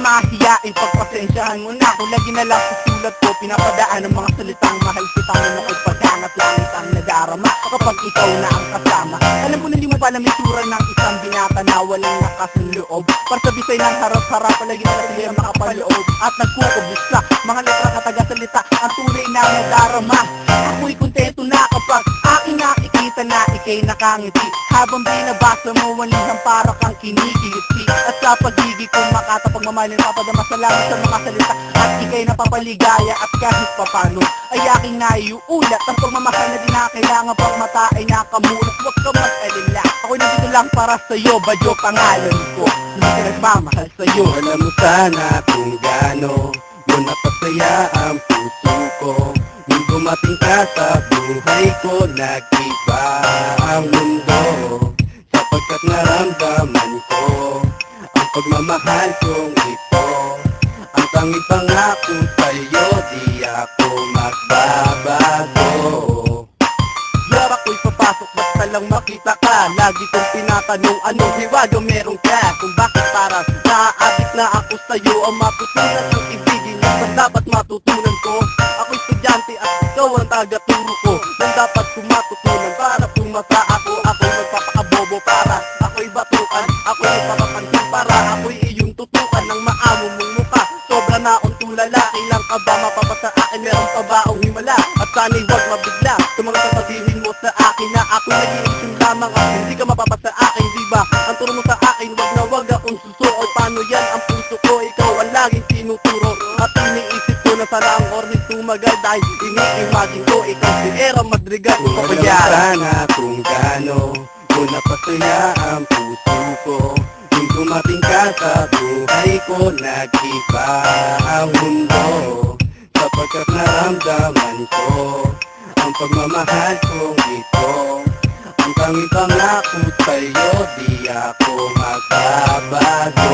mahiyain, pagpasensyahan mo na kung lagi na lang sa sulat ko pinapadaan ng mga salitang mahal kita mo na pagpagangat langit ang nadarama kapag ikaw na ang kasama. Alam ko na di mo pala may sura ng isang binata na walang lakas ng loob para sa bisay ng harap-harap, palagi na lang sila makapaloob at nagkukubos sa mga letra kataga-salita ang tunay na nadarama. Ako'y kontento na kapag aking nakikita na ikay nakangiti habang binabasa mo walihang para kang kinikiliti at sa pagiging kong makatapagmamahalin papadama salamat sa mga salita at ikay napapaligaya at kahit papano ay aking naiuulat ang pagmamahal na di na kailangan pang mata ay nakamulat. Huwag ka mag-alala, ako'y nandito lang para sa'yo, Badyo pangalan ko, hindi ka nagmamahal sa'yo. Alam mo sana kung gaano mo napasaya ang puso ko nung dumating ka sa buhay ko. Nag-iba ang mundo sapagkat naramdaman ko ang pagmamahal kong ito. Ang tanging pangako sa'yo, di ako magbabago. Yara ko'y papasok, basta lang makita ka. Lagi kong tinatanong anong hiwaga meron ka, kung bakit parang naaadik na ako sa'yo. Ang maputunan ng ibigin niya sa dapat matutunan ko. Ako'y estudyante at ikaw ang taga-turo ko nang dapat ko matutunan para pumasa ako. Ako'y magpapakabobo para ako'y batukan, ako'y magpapapansin para ako'y iyong tutukan ng maamo mong mukha. Sobra na akong lalaki lang ka ba mapapasa akin, meron pa ba ang himala? At sana'y huwag mabigla sa mga sasabihin mo sa akin na ako'y nag-iisip lamang at hindi ka mapapasa akin, diba? Ang turo mo sa akin, wag na wag akong susuot. Paano yan ang puso ko, ikaw ang laging tinuturo. At iniisip ko na sana ang oras tumagal dahil ini-imagine ko ikaw si Era Madrigal. Kung alam sana kung gaano mo napasaya ang puso ko nung dumating ka sa buhay ko. Nag-iba ang mundo sapagkat naramdaman ko ang pagmamahal kong ito. Ang tanging pangako sa'yo, di ako magbabago.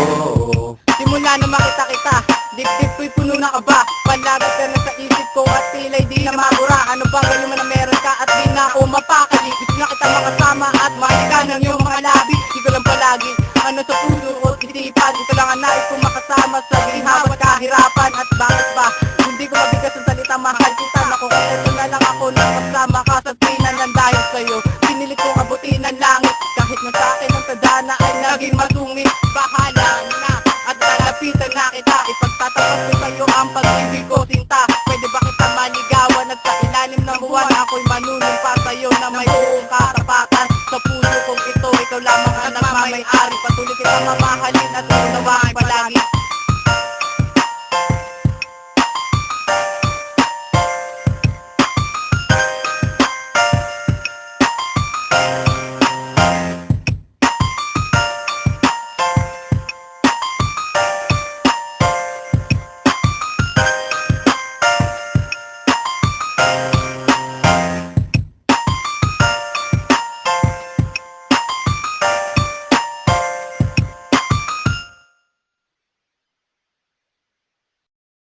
Simula na makita kita, dip-dip ko'y puno na kaba. Panlagat ka na sa isip ko at pila'y di na mabura. Ano bang galing mo na meron ka at di na ako mapakali. Gusto na kita makasama at mahalikan ng iyong mga labi. Di ko lang palagi ano sa puso ko isipan. Ito lang ang nais kong makasama sa ginhawa at kahirapan. At bakit ba hindi ko mabigas ang salita, mahal kita. Nakukontento na lang ako na kasama ka sa tuwinan lang dahil sa'yo. Pinilit kong abutin ang langit kahit na sa akin ang tadhana ay naging masungit. Bahala na at lalapitan na kita, ipagtatapat ko sa'yo ang pag-ibig ko sinta. Pwede ba kita maligawan at sa ilalim ng buwan ako'y manunumpa sa'yo na may buong katapatan. Sa puso kong ito, ikaw lamang ang nagmamay-ari. Patuloy kita mamahalin at unawain palagi.